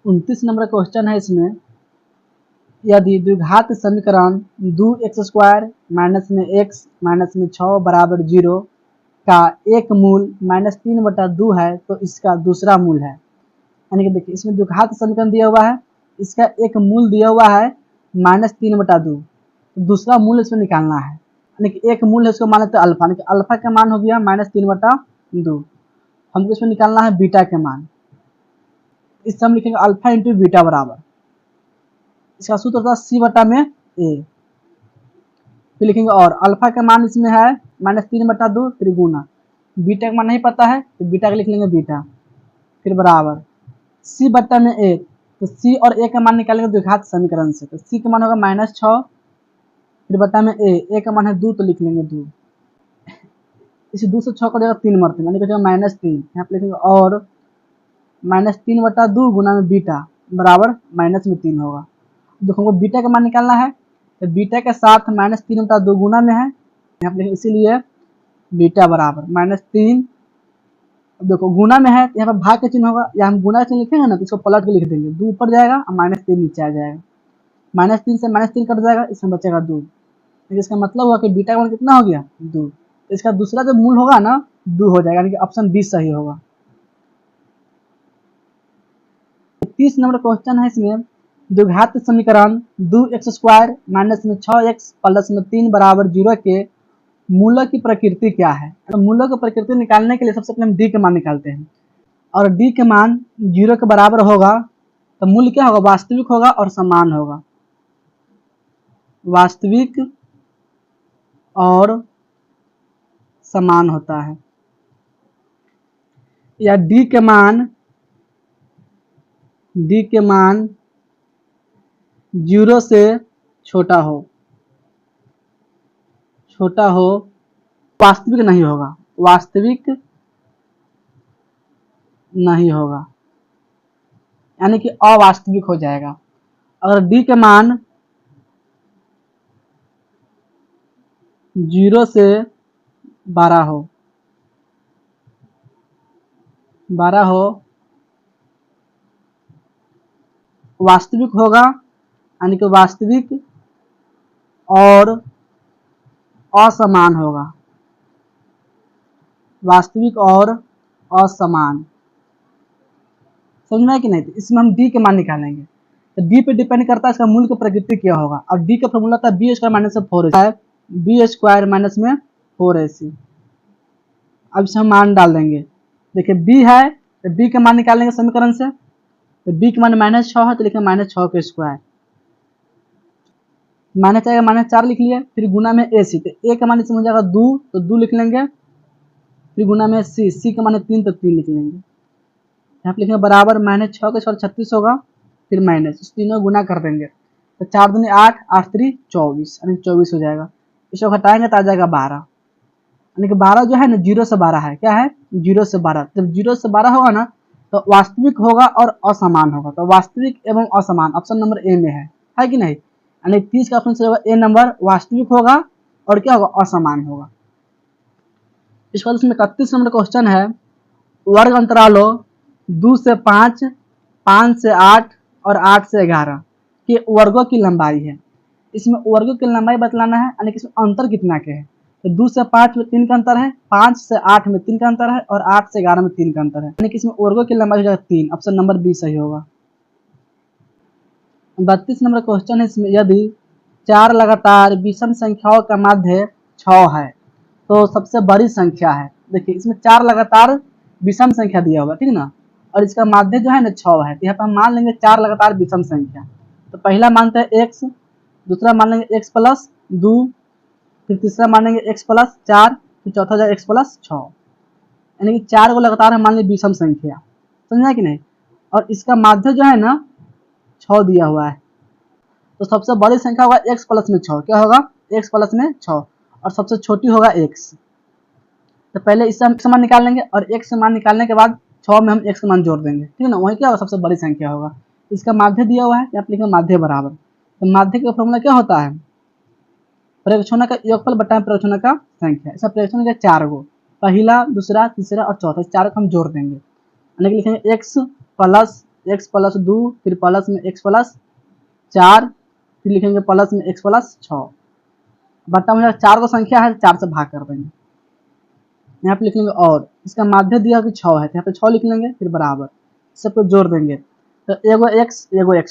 29 number question है इसमें, यदि द्विघात समीकरण 2x² माइनस में x माइनस में 6 बराबर 0 का एक मूल -3/2 है तो इसका दूसरा मूल है। यानी कि देखिए इसमें द्विघात समीकरण दिया हुआ है, इसका एक मूल दिया हुआ है -3/2, तो दूसरा मूल इसमें निकालना है। यानी कि एक मूल है इसको मान लेते हैं अल्फा, यानी कि अल्फा का मान हो गया -3/2, हमको इसमें निकालना है बीटा के मान। इससे हम लिखेंगे अल्फा इंटू बीटा बराबर, इसका सूत्र होता है C/A। फिर लिखेंगे और अल्फा का मान इसमें है -3/2, फिर गुना, बीटा का मान नहीं पता है तो बीटा का लिख लेंगे बीटा, फिर बराबर C/A। तो C और A का मान निकालेंगे द्विघात समीकरण से, तो C का मान होगा -6, फिर बटा में A का मान है 2 तो लिख लेंगे 2, इसे 2 से 6 का जगह 3 मरते हैं, यानी कि -3 यहाँ पे लिखेंगे और -3/2 गुना में बीटा बराबर -3 होगा। देखो हमको बीटा का मान निकालना है, तो बीटा के साथ -3/2 गुना में है यहाँ पे, इसीलिए बीटा बराबर -3। देखो गुना में है तो यहाँ पर भाग का चिन्ह होगा, या हम गुना का चिन्ह लिखेंगे ना तो इसको पलट के लिख देंगे, 2 ऊपर जाएगा और -3 नीचे आ जाएगा, -3 से -3 कट जाएगा, इसमें बचेगा 2। इसका मतलब हुआ कि बीटा का मान कितना हो गया 2, इसका दूसरा जो मूल होगा ना 2 हो जाएगा, यानी कि ऑप्शन 20 सही होगा। 30 नंबर क्वेश्चन है इसमें, द्विघात समीकरण 2x² माइनस में 6x प्लस में 3 बराबर 0 के मूलों की प्रकृति क्या है। तो मूलों की प्रकृति निकालने के लिए सबसे पहले हम डी के मान निकालते हैं, और डी के मान 0 के बराबर होगा तो मूल क्या होगा, वास्तविक होगा और समान होगा, वास्तविक और समान होता है। या डी के मान 0 से छोटा हो, वास्तविक नहीं होगा, वास्तविक नहीं होगा, यानी कि अवास्तविक हो जाएगा। अगर डी के मान 0 से 12 हो, वास्तविक होगा, यानी कि वास्तविक और असमान होगा, वास्तविक और असमान, समझना है कि नहीं। तो इसमें हम डी के मान निकालेंगे, तो डी पे डिपेंड करता है इसका मूल की प्रकृति क्या होगा। और डी का फॉर्मूला था b² माइनस में 4ac, b² माइनस में 4ac। अब इसे हम मान डाल देंगे, देखिए b है तो b का मान निकालेंगे समीकरण से, तो b के मान -6 है तो लिखेंगे -6 के स्क्वायर, माइनस आएगा -4 लिख लिया, फिर गुना में ac, तो a का मान इसमें हो जाएगा 2 तो 2 लिख लेंगे, फिर गुना में c का मान 3 तो 3 लिख लेंगे, यहाँ पे लिखेंगे बराबर -6 के स्क्वायर 36 होगा, फिर माइनस, इस तीनों गुना कर देंगे, तो 4 दूनी 8, 8 3 24, यानी 24 हो जाएगा। इसको घटाएंगे तो आ जाएगा 12, यानी कि 12 जो है ना 0 से 12 है, क्या है 0 से 12। जब 0 से 12 होगा ना तो वास्तविक होगा और असमान होगा, तो वास्तविक एवं असमान ऑप्शन नंबर ए में है कि नहीं। यानी 30 का ऑप्शन से होगा ए नंबर, वास्तविक होगा और क्या होगा, असमान होगा। इसके बाद इसमें 31 नंबर क्वेश्चन है, वर्ग अंतरालों 2 से 5, 5 से 8 और 8 से 11 के वर्गों की लंबाई है। इसमें वर्गों की लंबाई बतलाना है, यानी कि इसमें अंतर कितना के है। तो 2 से 5 में 3 का अंतर है, 5 से 8 में 3 का अंतर है और 8 से 11 में 3 का अंतर है, यानी कि इसमें वर्गों की लंबाई हो जाएगा 3, ऑप्शन नंबर बी सही होगा। 32 नंबर क्वेश्चन है इसमें, यदि 4 लगातार विषम संख्याओं का माध्य 6 है तो सबसे बड़ी संख्या है। देखिए इसमें 4 लगातार विषम संख्या दिया होगा, ठीक ना, और इसका माध्य जो है ना 6 है, तो यहाँ पर हम मान लेंगे 4 लगातार विषम संख्या। तो पहला मानते हैं x, दूसरा मान लेंगे x प्लस 2, फिर तीसरा मान लेंगे x प्लस 4, फिर चौथा हो जाएगा x प्लस 6, यानी कि 4 को लगातार हम मान लेंगे विषम संख्या, समझा कि नहीं। और इसका माध्य जो है ना 6 दिया हुआ है, तो सबसे बड़ी संख्या होगा x प्लस में 6, क्या होगा x प्लस में 6, और सबसे छोटी होगा x। तो पहले इससे हम x मान निकाल लेंगे और x मान निकालने के बाद 6 में हम x मान जोड़ देंगे, ठीक है ना, वही क्या होगा सबसे बड़ी संख्या होगा। इसका माध्य दिया हुआ है, यहाँ पे लिखेंगे माध्य बराबर, तो माध्य का फॉर्मूला क्या होता है, प्रयोगक्षणों का योगफल बटा प्रयोगक्षणों का संख्या। इसका प्रयोगक्षण क्या 4 गो, पहला, दूसरा, तीसरा और चौथा, 4 को हम जोड़ देंगे, यानी कि लिखेंगे x प्लस एक्स प्लस 2, फिर प्लस में एक्स प्लस 4, फिर लिखेंगे प्लस में एक्स प्लस 6। बट्टा में 4 को संख्या है 4 से भाग कर देंगे। यहाँ पे लिख लेंगे और इसका माध्य दिया कि 6 है तो यहाँ पे 6 लिख लेंगे, फिर बराबर सबको जोड़ देंगे। तो एगो एक्स,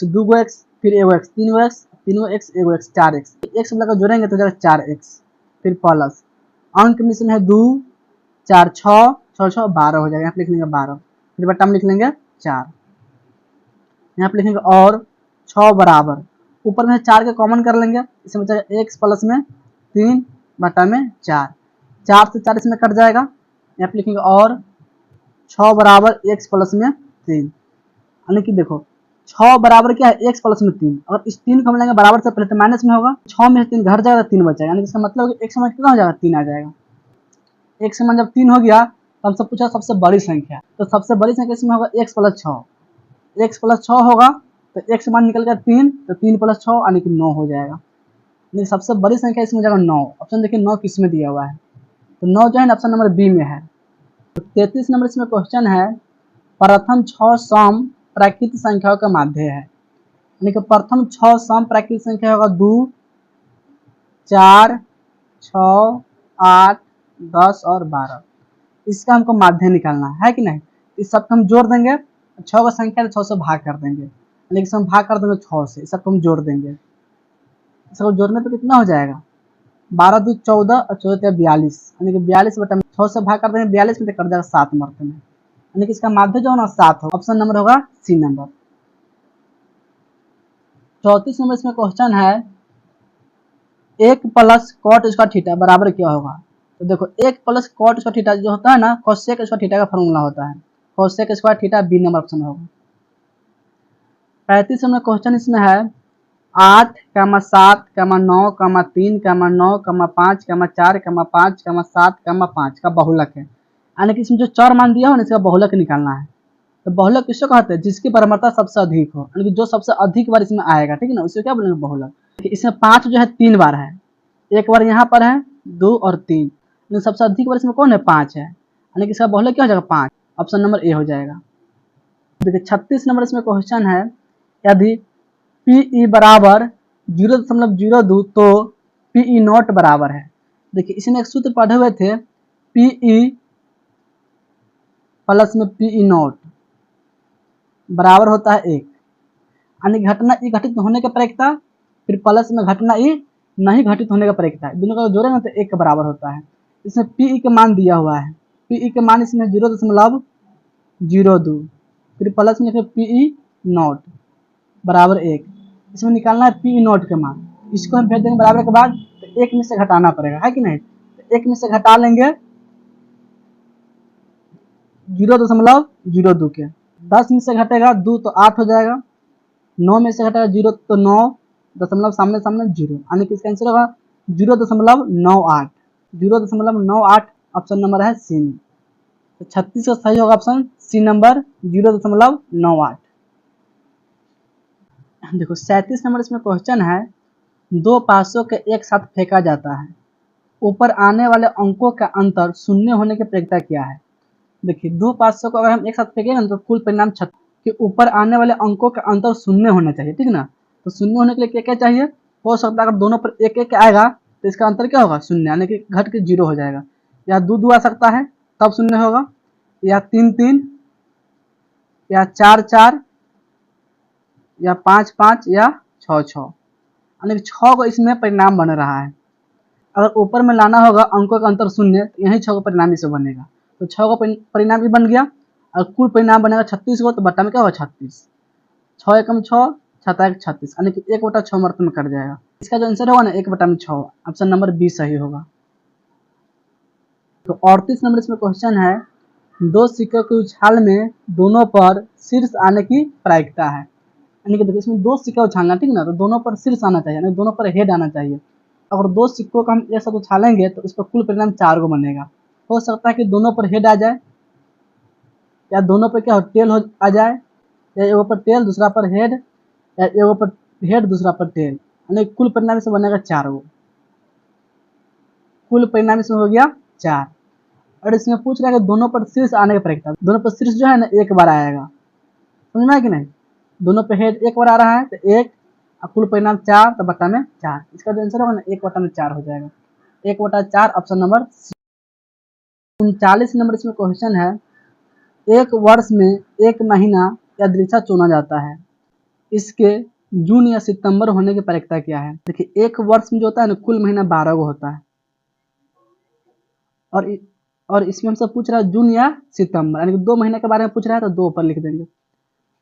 दूगो एक्स, फिर एगो एक्स, तीनगो एक्स, एगो एक्स, 4x। एक्स लगा जोड़ेंगे तो जाएगा 4x, फिर प्लस अंक में इसमें है 2, 4, 6, 6, 6, 12 हो जाएगा। यहाँ पे लिख लेंगे 12, फिर बट्टा में लिख लेंगे 4। यहाँ पे लिखेंगे और 6 बराबर, ऊपर में 4 के कॉमन कर लेंगे, इसमें बचेगा x प्लस में 3 बटा में 4, 4 से 4 इसमें कट जाएगा। यहाँ पे लिखेंगे और 6 बराबर x प्लस में 3, यानी कि देखो 6 बराबर क्या है x प्लस में 3। अगर इस 3 को हम लेंगे बराबर से पहले तो माइनस में होगा, 6 में 3 घर जाएगा, 3 बच जाएगा, यानी इसका मतलब x मान कितना हो जाएगा 3 आ जाएगा। x मान जब 3 हो गया तो हमसे पूछा सबसे बड़ी संख्या, तो सबसे बड़ी संख्या इसमें होगा x प्लस 6, x प्लस 6 होगा तो x मान निकल गया 3, तो 3 प्लस 6 यानी कि 9 हो जाएगा। यानी सबसे बड़ी संख्या इसमें हो जाएगा 9। ऑप्शन देखिए 9 किस में दिया हुआ है, तो 9 जो है ना ऑप्शन नंबर बी में है। तो 33 नंबर इसमें क्वेश्चन है, प्रथम 6 सम प्राकृतिक संख्याओं का माध्य है। यानी कि प्रथम 6 सम प्राकृतिक संख्या होगा 2, 4, 6, 8, 10 और 12। इसका हमको माध्य निकालना है कि नहीं। इस सबको हम जोड़ देंगे, 6 का संख्या है 6 से भाग कर देंगे, यानी कि हम भाग कर देंगे 6 से, इस सबको हम जोड़ देंगे। इसको जोड़ने पे कितना हो जाएगा 12 2 14 और 14 42, यानी कि 42 बटा 6 से भाग कर देंगे 42 में, तो कर जाएगा 7 मरते में, यानी कि इसका माध्य जो है ना 7 होगा। ऑप्शन नंबर होगा सी नंबर। 34 नंबर इसमें क्वेश्चन है, 1 प्लस कॉट स्क्वायर थीटा बराबर क्या होगा। तो देखो 1 प्लस कॉट स्क्वायर थीटा जो होता है ना कोसेक स्क्वायर थीटा का फॉर्मूला होता है, cosec square theta, B number option होगा। 35 नंबर क्वेश्चन इसमें है, 8, 7, 9, 3, 9, 5, 4, 5, 7, 5 का बहुलक है। यानी कि इसमें जो चर मान दिया हो ना इसका बहुलक निकालना है। तो बहुलक किसको कहते हैं, जिसकी बराबरता सबसे अधिक हो, यानी कि जो सबसे अधिक बार इसमें आएगा, ठीक है ना, उसे क्या बोलेंगे बहुलक। इसमें 5 जो है 3 बार है, एक बार यहाँ पर है 2 और 3, लेकिन सबसे अधिक बार इसमें कौन है 5 है, यानी कि इसका बहुलक क्या हो जाएगा 5। ऑप्शन नंबर ए हो जाएगा। देखिए 36 नंबर इसमें क्वेश्चन है, यदि पी बराबर 0.02 तो पी नॉट बराबर है। देखिए इसमें एक सूत्र पढ़े हुए थे, पी प्लस में पी नॉट बराबर होता है 1, यानी घटना ई घटित होने का प्रयिकता, फिर प्लस में घटना ई नहीं घटित होने का प्रयिकता, दोनों का जोड़ेंगे तो 1 के बराबर होता है। इसमें पी का मान दिया हुआ है, पी का मान इसमें 0.02, फिर प्लस में पी नॉट बराबर 1, इसमें निकालना है पी नॉट का मान। इसको हम भेज देंगे बराबर के बाद तो 1 में से घटाना पड़ेगा, है कि नहीं। तो 1 में से घटा लेंगे 0.02 के, 10 में से घटेगा 2 तो 8 हो जाएगा, 9 में से घटेगा 0 तो 9, दशमलव सामने सामने 0, यानी कि इसका आंसर होगा 0.98, 0.98 ऑप्शन नंबर है सी में। तो 36 का सही होगा ऑप्शन सी नंबर 0.98। देखो 37 नंबर इसमें क्वेश्चन है, 2 पासों के एक साथ फेंका जाता है, ऊपर आने वाले अंकों का अंतर शून्य होने की प्रयिकता क्या है। देखिए 2 पासों को अगर हम एक साथ फेंकेंगे तो कुल परिणाम 36 के ऊपर आने वाले अंकों का अंतर शून्य होना चाहिए, ठीक ना। तो शून्य होने के लिए क्या क्या चाहिए, हो सकता है अगर दोनों पर एक एक आएगा तो इसका अंतर क्या होगा शून्य, यानी कि घट के 0 हो जाएगा, या 2 आ सकता है तब शून्य होगा, या 3 3, या 4 4, या 5 5, या 6 6, यानी 6 को इसमें परिणाम बन रहा है। अगर ऊपर में लाना होगा अंकों का अंतर शून्य तो यही 6 का परिणाम इसे बनेगा, तो 6 का परिणाम भी बन गया। अगर कुल परिणाम बनेगा 36 को तो बट्टा में क्या होगा 36, 6 एकम 6, 6 एक 36, यानी कि 1/6 मर्त में कट जाएगा। इसका जो आंसर होगा ना 1/6, ऑप्शन नंबर बी सही होगा। तो 38 नंबर इसमें क्वेश्चन है, 2 सिक्कों के उछाल में दोनों पर शीर्ष आने की प्रायिकता है। यानी कि देखो इसमें 2 सिक्के उछालना, ठीक ना, तो दोनों पर शीर्ष आना चाहिए, यानी दोनों पर हेड आना चाहिए। अगर 2 सिक्कों का हम एक साथ उछालेंगे तो उसका कुल परिणाम 4 को बनेगा। हो सकता है कि दोनों पर हेड आ जाए, या दोनों पर क्या हो टेल आ जाए, या एगो पर टेल दूसरा पर हेड, या एगो पर हेड दूसरा पर टेल, यानी कुल परिणाम इसमें बनेगा 4 गो। कुल परिणाम इसमें हो गया 4। और इसमें पूछ रहा है कि दोनों पर शीर्ष आने का प्रयत्न, दोनों पर शीर्ष जो है ना एक बार आएगा, समझना है कि नहीं। दोनों पे हेड 1 बार आ रहा है तो 1 और कुल परिणाम 4 तो बटा में 4। इसका जो आंसर होगा ना 1 बटा में 4 हो जाएगा। 1 बटा 4 ऑप्शन नंबर 39 नंबर इसमें क्वेश्चन है, एक वर्ष में एक महीना या दृक्षा चुना जाता है, इसके जून या सितंबर होने की प्रायिकता क्या है। देखिए एक वर्ष में जो होता है ना कुल महीना 12 गो होता है और इसमें हमसे पूछ रहा है जून या सितंबर, यानी कि 2 महीने के बारे में पूछ रहा है तो 2 ऊपर लिख देंगे।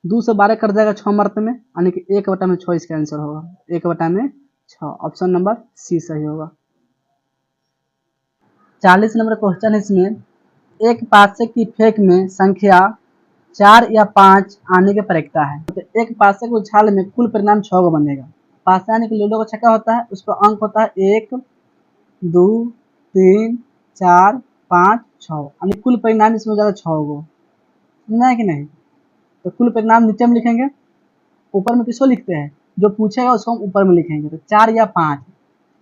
2 से 12 कट जाएगा 6 मरते में, यानी कि 1 बटा में 6 इसका आंसर होगा। 1 बटा में 6 ऑप्शन नंबर सी सही होगा। 40 नंबर क्वेश्चन है इसमें, एक पार्षद की फेंक में संख्या 4 या 5 आने की प्रायिकता है, तो एक पार्षद के उछाल में कुल परिणाम 6 गो बनेगा। पार्षद यानी कि लूडो का छक्का होता है, उस पर अंक होता है 1 2 3 4 5 6, यानी कुल परिणाम इसमें हो जाएगा 6 गो। समझा है कि नहीं। तो कुल परिणाम नीचे में लिखेंगे, ऊपर में किसको लिखते हैं, जो पूछेगा उसको हम ऊपर में लिखेंगे। तो 4 या 5,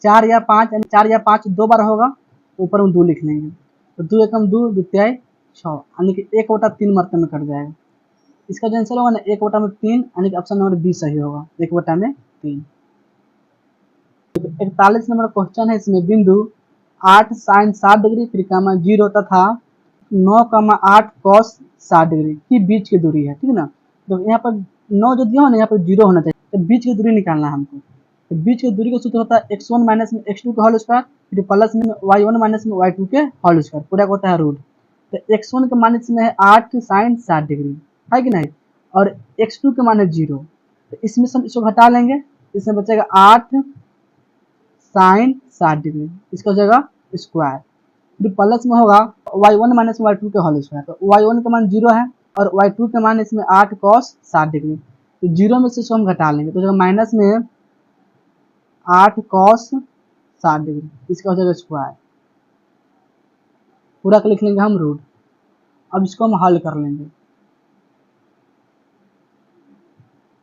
4 या 5 यानी 4 या 5 2 बार होगा तो ऊपर में 2 लिख लेंगे। तो 2 एकम 2 द्वितीय 6, यानी कि 1 बटा 3 मरते में कट जाएगा। इसका जो आंसर होगा ना 1 बटा में 3, यानी कि ऑप्शन नंबर बी सही होगा। 1 बटा में 3। 41 नंबर क्वेश्चन है इसमें, बिंदु 8 साइन 60 डिग्री फिर 0 तथा 9,8 कॉस 60 डिग्री की बीच की दूरी है, ठीक है ना। तो यहाँ पर 9 जो दिया हो ना यहाँ पर 0 होना चाहिए, तो बीच की दूरी निकालना है हमको। तो बीच की दूरी का सूत्र होता है x1 माइनस में x2 का होल स्क्वायर फिर प्लस में y1 माइनस में y2 के होल स्क्वायर, पूरा होता है रूट। तो x1 का मान इसमें है 8 साइन 60 डिग्री, है कि नहीं, और x2 का मान है 0। तो इसमें से हम इसको घटा लेंगे, इसमें बचेगा 8 साइन 60 डिग्री, इसका हो जाएगा स्क्वायर, फिर प्लस में होगा y1 माइनस y2 के होल स्क्वायर। तो y1 का मान 0 है और y2 का मान इसमें 8 कॉस 60 डिग्री, तो 0 में से इसको हम घटा लेंगे, तो जो माइनस में 8 कॉस 60 डिग्री, इसका हो जाएगा स्क्वायर, पूरा का लिख लेंगे हम रूट। अब इसको हम हल कर लेंगे,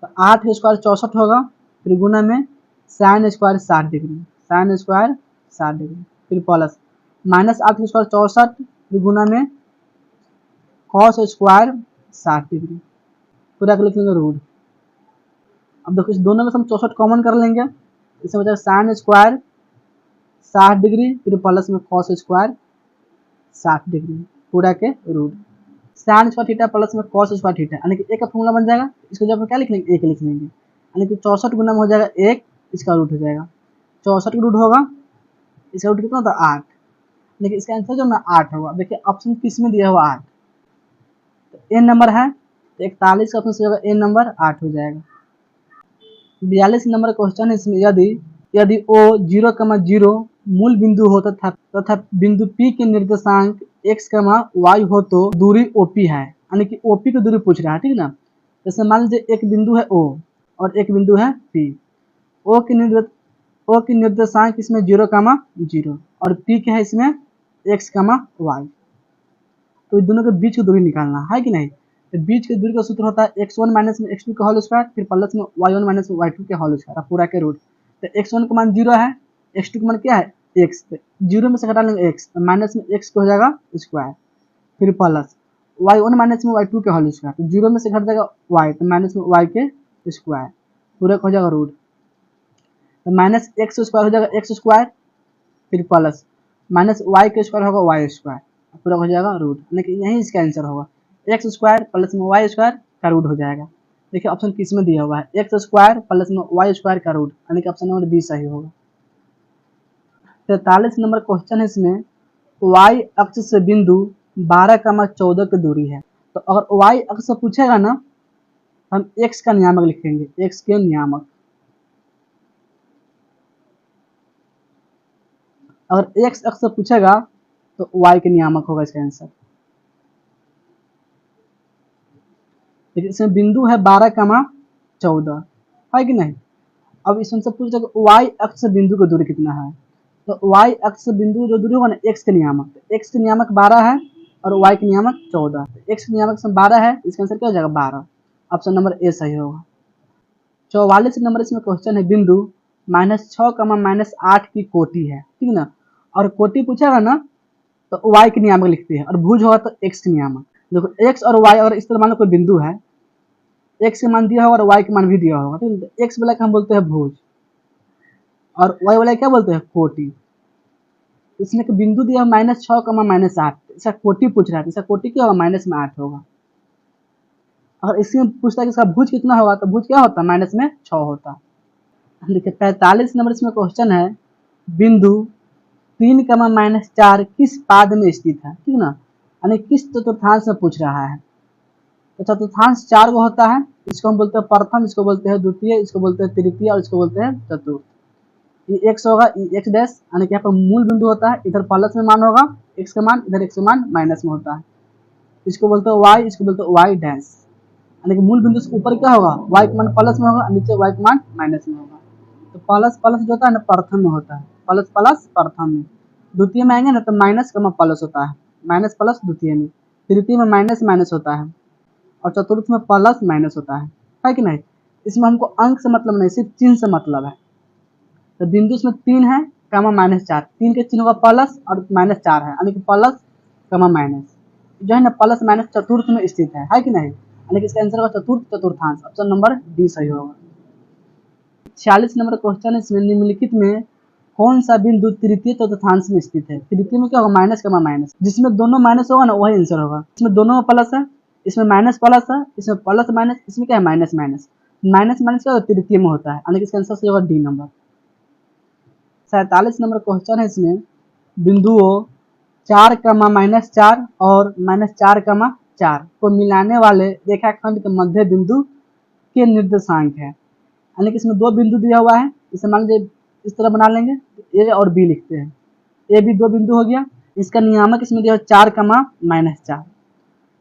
तो 8 स्क्वायर 64 होगा, फिर गुना में sign square 60 degree, sign square 60 degree, फिर प्लस माइनस 8 स्क्वायर 64 फिर गुना में कॉस स्क्वायर 60 डिग्री, पूरा का लिख लेंगे रूट। अब देखो इस दोनों में से हम 64 कॉमन कर लेंगे, इसमें बचा साइन स्क्वायर 60 डिग्री फिर प्लस में कॉस स्क्वायर 60 डिग्री, पूरा के root. Sine square theta plus में कॉस स्क्वायर थीटा, यानी कि एक का फॉर्मूला बन जाएगा, इसको जब क्या लिख लेंगे 1 लिख लेंगे, यानी कि 64 गुना में हो जाएगा 1, इसका रूट हो जाएगा 64 का रूट होगा, इसका रूट कितना होता है 8, लेकिन इसका आंसर जो ना 8 होगा। देखिए ऑप्शन किस में दिया हुआ 8, तो एन नंबर है, तो 41 का ऑप्शन से होगा एन नंबर 8 हो जाएगा। 42 नंबर क्वेश्चन है इसमें, यदि O 0,0 मूल बिंदु हो तथा बिंदु P के निर्देशांक x, y हो तो दूरी OP है, यानी कि OP की दूरी पूछ रहा है, ठीक है ना। जैसे मान लीजिए एक बिंदु है O और एक बिंदु है P, O की निर्देशांक इसमें 0,0 और P के है इसमें x, y, तो दोनों के बीच की दूरी निकालना है कि नहीं। तो बीच की दूरी का सूत्र होता है x1 माइनस में x2 का होल स्क्वायर फिर प्लस में y1 माइनस में y2 के होल स्क्वायर, पूरा के रूट। तो x1 का मान 0 है, x2 का मान क्या है x, तो 0 में से घटा लेंगे x, तो माइनस में x का हो जाएगा स्क्वायर, फिर प्लस y1 माइनस में y2 के होल स्क्वायर, तो 0 में से घट जाएगा y, तो माइनस में y के स्क्वायर, पूरा का हो जाएगा रूट। तो माइनस x स्क्वायर हो जाएगा x स्क्वायर फिर प्लस माइनस y के स्क्वायर होगा y स्क्वायर, पूरा हो जाएगा रूट, लेकिन यही इसका आंसर होगा एक्स स्क्वायर प्लस में वाई स्क्वायर का रूट हो जाएगा। देखिए ऑप्शन किस में दिया हुआ है, एक्स स्क्वायर प्लस में वाई स्क्वायर का रूट, यानी कि ऑप्शन नंबर बी सही होगा। 43 नंबर क्वेश्चन है इसमें, वाई अक्ष से बिंदु 12,14 की दूरी है, तो अगर वाई अक्ष से पूछेगा ना हम एक्स का नियामक लिखेंगे, एक्स के नियामक। अगर एक्स अक्ष से पूछेगा तो वाई के नियामक होगा इसका आंसर। देखिए इसमें बिंदु है 12,14, है कि नहीं। अब इसमें से पूछा वाई अक्ष से बिंदु की दूरी कितना है, तो वाई अक्ष से बिंदु जो दूरी होगा ना एक्स के नियामक, तो एक्स के नियामक 12 है और वाई के नियामक 14, तो एक्स के नियामक से 12 है, इसका आंसर क्या हो जाएगा 12, ऑप्शन नंबर ए सही होगा। 44 नंबर इसमें क्वेश्चन है, बिंदु -6, -8 की कोटि है, ठीक है ना, और कोटि पूछेगा ना तो वाई के नियामक लिखते हैं और भुज होगा तो एक्स के नियामक। देखो एक्स और वाई अगर इस तरह मान लो कोई बिंदु है, एक्स का मान दिया होगा और वाई का मान भी दिया होगा, ठीक है। एक्स वाला का हम बोलते हैं भुज और वाई वाला क्या बोलते हैं कोटि। इसमें एक बिंदु दिया -6, -8, इसका कोटि पूछ रहा है, इसका कोटि क्या होगा -8 होगा। अगर इसमें पूछता है कि इसका भुज कितना होगा तो भुज क्या होता है -6 होता। देखिए 45 नंबर इसमें क्वेश्चन है, बिंदु 3, -4 किस पाद में स्थित है, ठीक ना, यानी किस चतुर्थांश में पूछ रहा है। तो चतुर्थांश 4 को होता है, इसको हम बोलते हैं प्रथम, इसको बोलते हैं द्वितीय, इसको बोलते हैं तृतीय और इसको बोलते हैं चतुर्थ। ये एक्स होगा, ये एक्स डैश, यानी कि यहाँ पर मूल बिंदु होता है, इधर प्लस में मान होगा एक्स का मान, इधर एक्स का मान माइनस में होता है। इसको बोलते हैं वाई, इसको बोलते हैं वाई डैश, यानी कि मूल बिंदु से ऊपर क्या होगा वाई का मान प्लस में होगा, नीचे वाई का मान माइनस में होगा। तो प्लस प्लस जो होता है ना प्रथम में होता है, प्लस प्लस प्रथम में। द्वितीय में आएंगे ना तो माइनस का प्लस होता है, माइनस प्लस द्वितीय में। तृतीय में माइनस माइनस होता है और चतुर्थ में प्लस माइनस होता है कि नहीं। इसमें हमको अंक से मतलब नहीं, सिर्फ चिन्ह से मतलब है। तो बिंदु इसमें 3 है, -4, 3 के चिन्ह होगा प्लस और -4 है, यानी कि प्लस माइनस जो है ना प्लस माइनस चतुर्थ में स्थित है कि नहीं, यानी कि इसका आंसर होगा चतुर्थ चतुर्थांश, ऑप्शन नंबर डी सही होगा। 46 नंबर क्वेश्चन है, इसमें निम्नलिखित में कौन सा बिंदु तृतीय चतुर्थांश में स्थित है। तृतीय में क्या होगा माइनस, जिसमें दोनों माइनस होगा ना वही आंसर होगा। इसमें दोनों में प्लस है, इसमें माइनस प्लस है, इसमें प्लस माइनस, इसमें क्या है माइनस माइनस, माइनस माइनस क्या तृतीय में होता है, यानी कि इसका आंसर होगा डी नंबर। 47 नंबर क्वेश्चन है, इसमें बिंदुओं 4, और -4, को मिलाने वाले रेखाखंड के मध्य बिंदु के निर्देशांक है। यानी कि इसमें दो बिंदु दिया हुआ है, इसे मान लीजिए इस तरह बना लेंगे, ए और बी लिखते हैं, ए बी दो बिंदु हो गया। इसका नियामक इसमें दिया 4,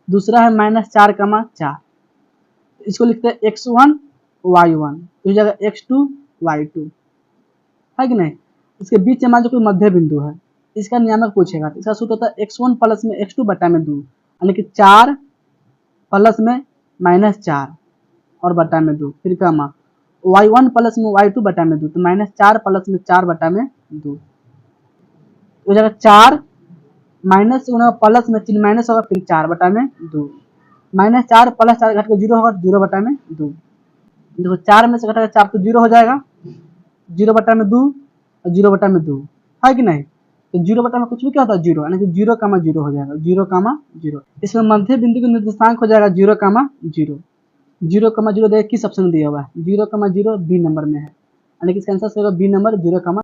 दूसरा है -4, इसको लिखते हैं x1 y1, तो जगह x2 y2 है कि नहीं। इसके बीच में मान लो कोई मध्य बिंदु है, इसका नियामक पूछेगा तो इसका सूत्र होता है x1 प्लस में x2 बटा में 2, यानी कि 4 प्लस में -4 और बटा में 2, फिर कमा y1 प्लस में y2 बटा में 2, तो -4 प्लस में 4 बटा में 2, तो जगह 4 माइनस प्लस में चिन्ह माइनस होगा, फिर 4 बटा में 2, -4 प्लस 4 घट के 0 होगा, 0 बटा में 2। देखो 4 में से घटा 4 तो 0 हो जाएगा, 0 बटा में 2 और 0 बटा में 2 है कि नहीं। तो 0 बटा में कुछ भी क्या होता है 0, यानी कि 0, 0 हो जाएगा, 0, 0। इसमें मध्य बिंदु का निर्देशांक हो जाएगा 0, 0, 0 देखिए किस ऑप्शन में दिया हुआ है, 0, 0 बी नंबर में है, यानी कि इसका आंसर होगा बी नंबर 0,